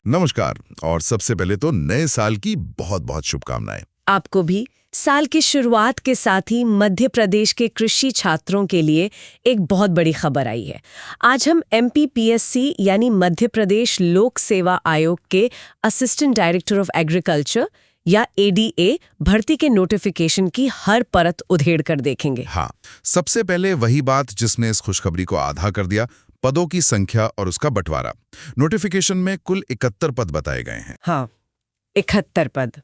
नमस्कार। और सबसे पहले तो नए साल की बहुत बहुत शुभकामनाएं। आपको भी। साल की शुरुआत के साथ ही मध्य प्रदेश के कृषि छात्रों के लिए एक बहुत बड़ी खबर आई है। आज हम MPPSC यानी मध्य प्रदेश लोक सेवा आयोग के असिस्टेंट डायरेक्टर ऑफ एग्रीकल्चर या ADA भर्ती के नोटिफिकेशन की हर परत उधेड़ कर देखेंगे। हाँ, सबसे पहले वही बात जिसने इस खुशखबरी को आधा कर दिया, पदों की संख्या और उसका बंटवारा। नोटिफिकेशन में कुल 71 पद बताए गए हैं। हाँ, 71 पद।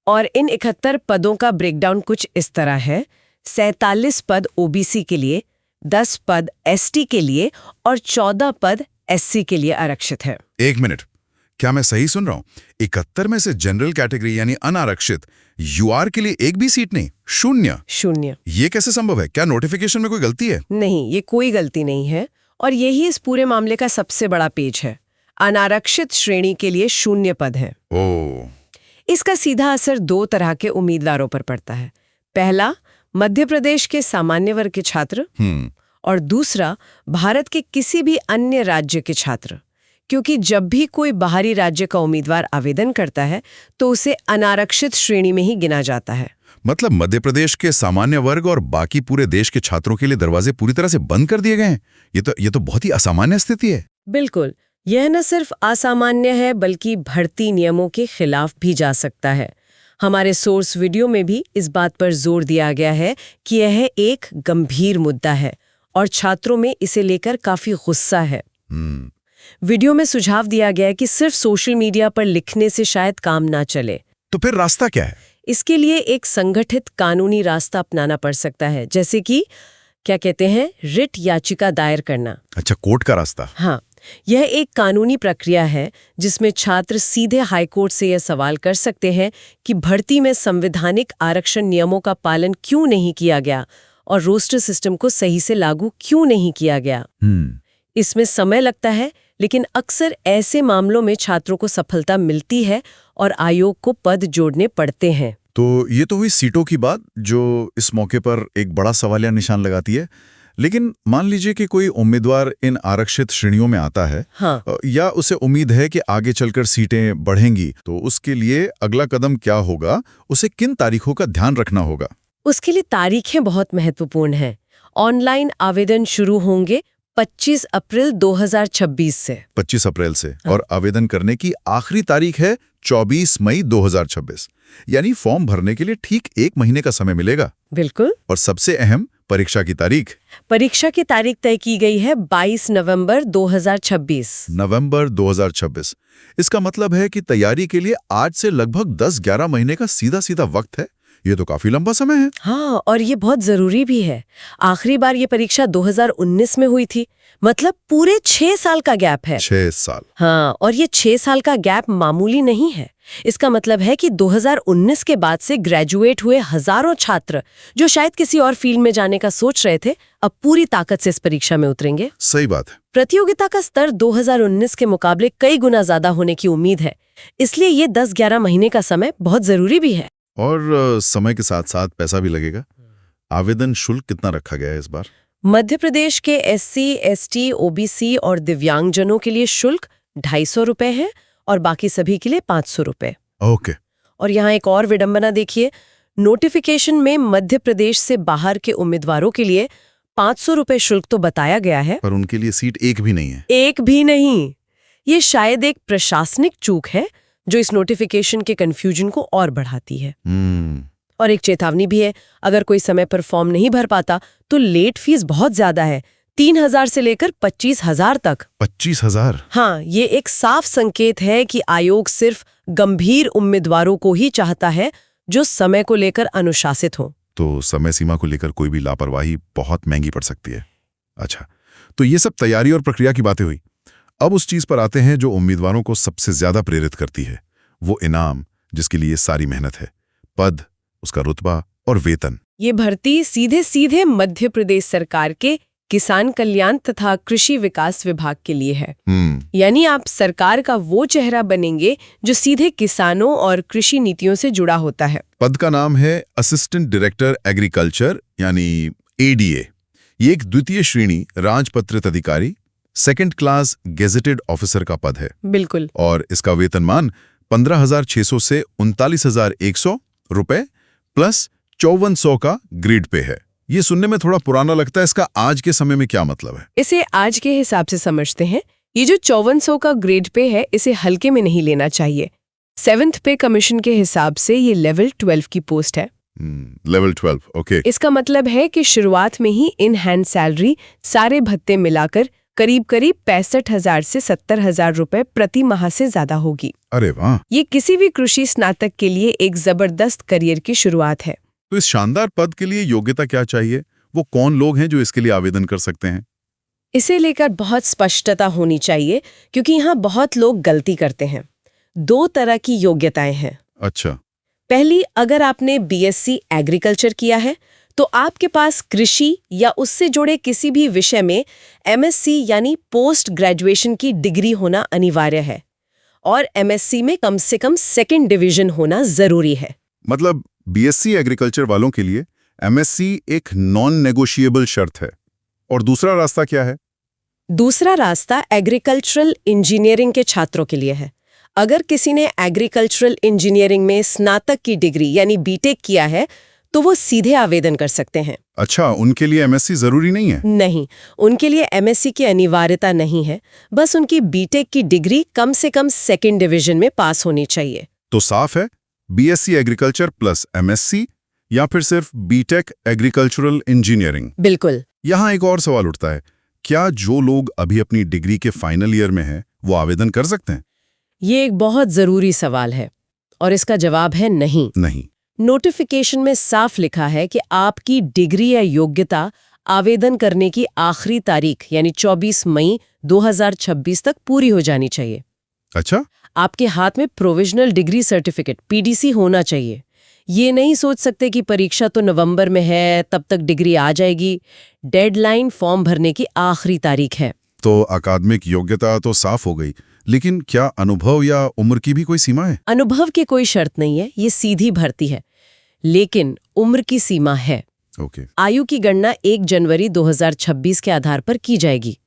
और इन 71 पदों का ब्रेकडाउन कुछ इस तरह है। 47 पद OBC के लिए, 10 पद ST के लिए और 14 पद SC के लिए आरक्षित है। एक मिनट, क्या मैं सही सुन रहा हूँ? 71 में से जनरल कैटेगरी यानी अनारक्षित UR के लिए एक भी सीट नहीं? शून्य। ये कैसे संभव है? क्या नोटिफिकेशन में कोई गलती है? नहीं, ये कोई गलती नहीं है और यही इस पूरे मामले का सबसे बड़ा पेच है। अनारक्षित श्रेणी के लिए 0 पद है। ओह। इसका सीधा असर 2 तरह के उम्मीदवारों पर पड़ता है। पहला, मध्य प्रदेश के सामान्य वर्ग के छात्र और दूसरा, भारत के किसी भी अन्य राज्य के छात्र। क्योंकि जब भी कोई बाहरी राज्य का उम्मीदवार आवेदन करता है तो उसे अनारक्षित श्रेणी में ही गिना जाता है। मतलब मध्य प्रदेश के सामान्य वर्ग और बाकी पूरे देश के छात्रों के लिए दरवाजे पूरी तरह से बंद कर दिए गए हैं। ये तो बहुत ही असामान्य स्थिति है। बिल्कुल, यह न सिर्फ असामान्य है बल्कि भर्ती नियमों के खिलाफ भी जा सकता है। हमारे सोर्स वीडियो में भी इस बात पर जोर दिया गया है कि यह एक गंभीर मुद्दा है और छात्रों में इसे लेकर काफी गुस्सा है। वीडियो में सुझाव दिया गया है कि सिर्फ सोशल मीडिया पर लिखने से शायद काम ना चले। तो फिर रास्ता क्या है? इसके लिए एक संगठित कानूनी रास्ता अपनाना पड़ सकता है, जैसे कि क्या कहते हैं, रिट याचिका दायर करना। अच्छा, कोर्ट का रास्ता। हाँ, यह एक कानूनी प्रक्रिया है जिसमें छात्र सीधे हाईकोर्ट से यह सवाल कर सकते हैं कि भर्ती में संवैधानिक आरक्षण नियमों का पालन क्यों नहीं किया गया और रोस्टर सिस्टम को सही से लागू क्यों नहीं किया गया। इसमें समय लगता है, लेकिन अक्सर ऐसे मामलों में छात्रों को सफलता मिलती है और आयोग को पद जोड़ने पड़ते हैं। तो ये तो हुई सीटों की बात, जो इस मौके पर एक बड़ा सवालिया निशान लगाती है। लेकिन मान लीजिए कि कोई उम्मीदवार इन आरक्षित श्रेणियों में आता है, हाँ, या उसे उम्मीद है कि आगे चलकर सीटें बढ़ेंगी, तो उसके लिए अगला कदम क्या होगा? उसे किन तारीखों का ध्यान रखना होगा? उसके लिए तारीखें बहुत महत्वपूर्ण हैं। ऑनलाइन आवेदन शुरू होंगे 25 अप्रैल 2026 से। 25 अप्रैल से। और आवेदन करने की आखिरी तारीख है 24 मई 2026। यानी फॉर्म भरने के लिए ठीक 1 महीने का समय मिलेगा। बिल्कुल। और सबसे अहम, परीक्षा की तारीख। परीक्षा की तारीख तय की गई है 22 नवंबर 2026। नवंबर 2026। इसका मतलब है कि तैयारी के लिए आज से लगभग 10-11 महीने का सीधा सीधा वक्त है। ये तो काफी लंबा समय है। हाँ, और ये बहुत जरूरी भी है। आखिरी बार ये परीक्षा 2019 में हुई थी, मतलब पूरे 6 साल का गैप है। 6 साल। हाँ, और ये 6 साल का गैप मामूली नहीं है। इसका मतलब है कि 2019 के बाद से ग्रेजुएट हुए हजारों छात्र जो शायद किसी और फील्ड में जाने का सोच रहे थे, अब पूरी ताकत से इस परीक्षा में उतरेंगे। सही बात है। प्रतियोगिता का स्तर 2019 के मुकाबले कई गुना ज्यादा होने की उम्मीद है, इसलिए ये 10-11 महीने का समय बहुत जरूरी भी है। और समय के साथ साथ पैसा भी लगेगा। आवेदन शुल्क कितना रखा गया है इस बार? मध्य प्रदेश के SC, ST, OBC और दिव्यांगजनों के लिए शुल्क 250 रुपए है और बाकी सभी के लिए 500 रुपए। ओके। और यहाँ एक और विडंबना देखिए, नोटिफिकेशन में मध्य प्रदेश से बाहर के उम्मीदवारों के लिए 500 रुपए शुल्क तो बताया गया है, पर उनके लिए सीट एक भी नहीं है। एक भी नहीं। ये शायद एक प्रशासनिक चूक है जो इस नोटिफिकेशन के कंफ्यूजन को और बढ़ाती है। और एक चेतावनी भी है, अगर कोई समय पर फॉर्म नहीं भर पाता तो लेट फीस बहुत ज्यादा है, 3,000 से लेकर 25,000 तक। 25,000? हाँ, ये एक साफ संकेत है कि आयोग सिर्फ गंभीर उम्मीदवारों को ही चाहता है जो समय को लेकर अनुशासित हो। तो समय सीमा को लेकर कोई भी लापरवाही बहुत महंगी पड़ सकती है। अच्छा, तो ये सब तैयारी और प्रक्रिया की बातें हुई। अब उस चीज पर आते हैं जो उम्मीदवारों को सबसे ज्यादा प्रेरित करती है, वो इनाम जिसके लिए सारी मेहनत है। पद, उसका रुतबा और वेतन। ये भर्ती सीधे सीधे मध्य प्रदेश सरकार के किसान कल्याण तथा कृषि विकास विभाग के लिए है। यानी आप सरकार का वो चेहरा बनेंगे जो सीधे किसानों और कृषि नीतियों से जुड़ा होता है। पद का नाम है असिस्टेंट डायरेक्टर एग्रीकल्चर यानी ADA। ये एक द्वितीय श्रेणी राजपत्रित अधिकारी सेकंड क्लास गेजेटेड ऑफिसर का पद है बिल्कुल। और इसका वेतनमान 15,600 से 39,100 रुपए प्लस 5400 का ग्रेड पे है। ये सुनने में थोड़ा पुराना लगता है, इसका आज के समय में क्या मतलब है? इसे आज के हिसाब से समझते हैं। ये जो 5400 का ग्रेड पे है, इसे हल्के में नहीं लेना चाहिए। 7th पे कमीशन के हिसाब से ये लेवल 12 की पोस्ट है। Level 12, okay. इसका मतलब है कि शुरुआत में ही इन हैंड सैलरी सारे भत्ते मिलाकर करीब 65,000 से 70,000 रुपए प्रति माह से ज्यादा होगी। अरे वाह! ये किसी भी कृषि स्नातक के लिए एक जबरदस्त करियर की शुरुआत है। तो इस शानदार पद के लिए योग्यता क्या चाहिए? वो कौन लोग हैं जो इसके लिए आवेदन कर सकते हैं? इसे लेकर बहुत स्पष्टता होनी चाहिए, क्योंकि यहाँ बहुत लोग गलती करते हैं। 2 तरह की योग्यताएं हैं। अच्छा। पहली, अगर आपने बीएससी एग्रीकल्चर किया है तो आपके पास कृषि या उससे जुड़े किसी भी विषय में एमएससी यानी पोस्ट ग्रेजुएशन की डिग्री होना अनिवार्य है, और एमएससी में कम से कम 2nd डिवीजन होना जरूरी है। मतलब बीएससी एग्रीकल्चर वालों के लिए एमएससी एक नॉन नेगोशिएबल शर्त है। और दूसरा रास्ता क्या है? दूसरा रास्ता एग्रीकल्चरल इंजीनियरिंग के छात्रों के लिए है। अगर किसी ने एग्रीकल्चरल इंजीनियरिंग में स्नातक की डिग्री यानी बीटेक किया है तो वो सीधे आवेदन कर सकते हैं। अच्छा, उनके लिए एमएससी जरूरी नहीं है? नहीं, उनके लिए एमएससी की अनिवार्यता नहीं है, बस उनकी बीटेक की डिग्री कम से कम 2nd डिवीजन में पास होनी चाहिए। तो साफ है, बीएससी एग्रीकल्चर प्लस एमएससी या फिर सिर्फ बीटेक एग्रीकल्चरल इंजीनियरिंग। बिल्कुल। यहाँ एक और सवाल उठता है, क्या जो लोग अभी अपनी डिग्री के फाइनल ईयर में हैं वो आवेदन कर सकते हैं? ये एक बहुत जरूरी सवाल है और इसका जवाब है नहीं। नहीं। नोटिफिकेशन में साफ लिखा है कि आपकी डिग्री या योग्यता आवेदन करने की आखिरी तारीख यानी 24 मई 2026 तक पूरी हो जानी चाहिए। अच्छा। आपके हाथ में प्रोविजनल डिग्री सर्टिफिकेट पीडीसी होना चाहिए। ये नहीं सोच सकते कि परीक्षा तो नवंबर में है, तब तक डिग्री आ जाएगी। डेडलाइन फॉर्म भरने की आखिरी तारीख है। तो अकादमिक योग्यता तो साफ हो गई, लेकिन क्या अनुभव या उम्र की भी कोई सीमा है? अनुभव की कोई शर्त नहीं है, ये सीधी भर्ती है, लेकिन उम्र की सीमा है। ओके। आयु की गणना 1 जनवरी 2026 के आधार पर की जाएगी।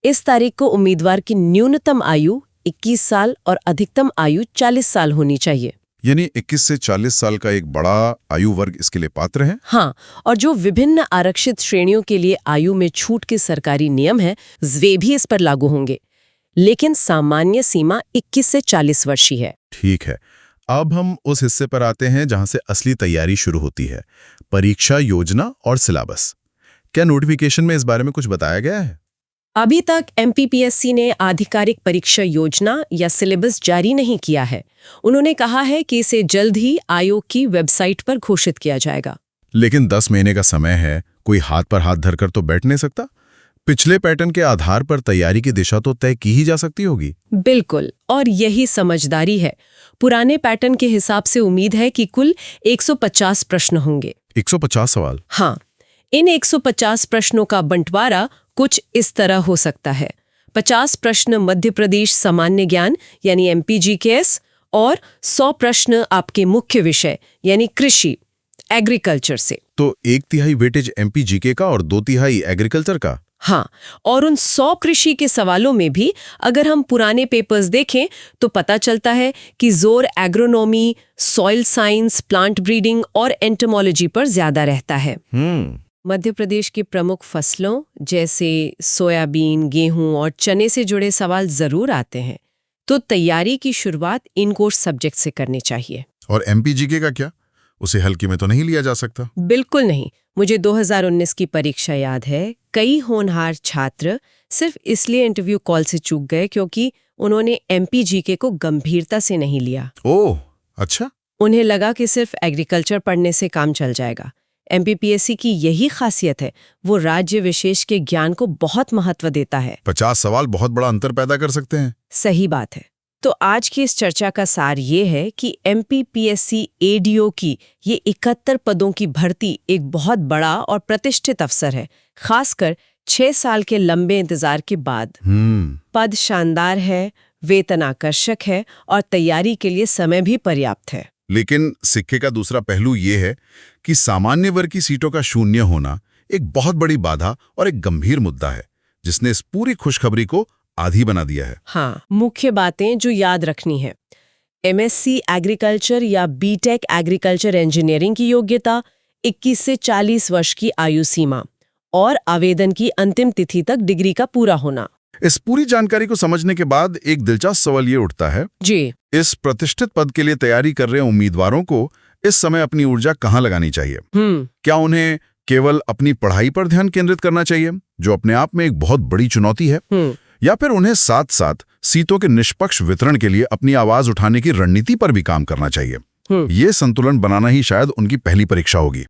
इस तारीख को उम्मीदवार की न्यूनतम आयु 21 साल और अधिकतम आयु 40 साल होनी चाहिए। यानी 21 से 40 साल का एक बड़ा आयु वर्ग इसके लिए पात्र है? हाँ, और जो विभिन्न आरक्षित श्रेणियों के लिए आयु में छूट के सरकारी नियम हैं, वे भी इस पर लागू होंगे, लेकिन सामान्य सीमा 21 से 40 वर्ष ही है। ठीक है, अब हम उस हिस्से पर आते हैं जहां से असली तैयारी शुरू होती है, परीक्षा योजना और सिलेबस। क्या नोटिफिकेशन में इस बारे में कुछ बताया गया है? अभी तक एमपीपीएससी ने आधिकारिक परीक्षा योजना या सिलेबस जारी नहीं किया है। उन्होंने कहा है कि इसे जल्द ही आयोग की वेबसाइट पर घोषित किया जाएगा। लेकिन 10 महीने का समय है, कोई हाथ पर हाथ धरकर तो बैठ नहीं सकता। पिछले पैटर्न के आधार पर तैयारी की दिशा तो तय की ही जा सकती होगी। बिल्कुल, और यही समझदारी है। पुराने पैटर्न के हिसाब से उम्मीद है कि कुल 150 प्रश्न होंगे। 150 सवाल? हाँ, इन 150 प्रश्नों का बंटवारा कुछ इस तरह हो सकता है। 50 प्रश्न मध्य प्रदेश सामान्य ज्ञान यानी एमपीजीकेएस और 100 प्रश्न आपके मुख्य विषय यानी कृषि एग्रीकल्चर से। तो 1/3 वेटेज एमपीजीके का और 2/3 एग्रीकल्चर का? हाँ, और उन 100 कृषि के सवालों में भी अगर हम पुराने पेपर्स देखें तो पता चलता है कि जोर agronomy, soil science, plant breeding और एंटोमोलॉजी पर ज्यादा रहता है। मध्य प्रदेश की प्रमुख फसलों जैसे सोयाबीन, गेहूं और चने से जुड़े सवाल जरूर आते हैं, तो तैयारी की शुरुआत इन कोर्स सब्जेक्ट से करनी चाहिए। और एमपीजीके का क्या? उसे हल्के में तो नहीं लिया जा सकता? बिल्कुल नहीं। मुझे 2019 की परीक्षा याद है। कई होनहार छात्र सिर्फ इसलिए इंटरव्यू कॉल से चूक गए क्योंकि उन्होंने एमपीजीके को गंभीरता से नहीं लिया। ओह, अच्छा। उन्हें लगा कि सिर्फ एग्रीकल्चर पढ़ने से काम चल जाएगा। एमपीपीएससी की यही खासियत है, वो राज्य विशेष के ज्ञान को बहुत महत्व देता है। 50 सवाल बहुत बड़ा अंतर पैदा कर सकते हैं। सही बात है। तो आज की इस चर्चा का सार ये है कि एमपीपीएससी एडीओ की ये 71 पदों की भर्ती एक बहुत बड़ा और प्रतिष्ठित अवसर है, खासकर 6 साल के लंबे इंतजार के बाद। पद शानदार है, वेतन आकर्षक है और तैयारी के लिए समय भी पर्याप्त है। लेकिन सिक्के का दूसरा पहलू ये है कि सामान्य वर्ग की सीटों का शून्य होना एक बहुत बड़ी बाधा और एक गंभीर मुद्दा है। जिसने इस पूरी खुशखबरी को आधी बना दिया है। हाँ, मुख्य बातें जो याद रखनी है। MSc एग्रीकल्चर या बीटेक एग्रीकल्चर इंजीनियरिंग की योग्यता, 21 से 40 वर्ष की आयु सीमा और आवेदन की अंतिम तिथि तक डिग्री का पूरा होना। इस पूरी जानकारी को समझने के बाद एक दिलचस्प सवाल ये उठता है, जी, इस प्रतिष्ठित पद के लिए तैयारी कर रहे उम्मीदवारों को इस समय अपनी ऊर्जा कहाँ लगानी चाहिए? क्या उन्हें केवल अपनी पढ़ाई पर ध्यान केंद्रित करना चाहिए, जो अपने आप में एक बहुत बड़ी चुनौती है, या फिर उन्हें साथ साथ सीटों के निष्पक्ष वितरण के लिए अपनी आवाज उठाने की रणनीति पर भी काम करना चाहिए? ये संतुलन बनाना ही शायद उनकी पहली परीक्षा होगी।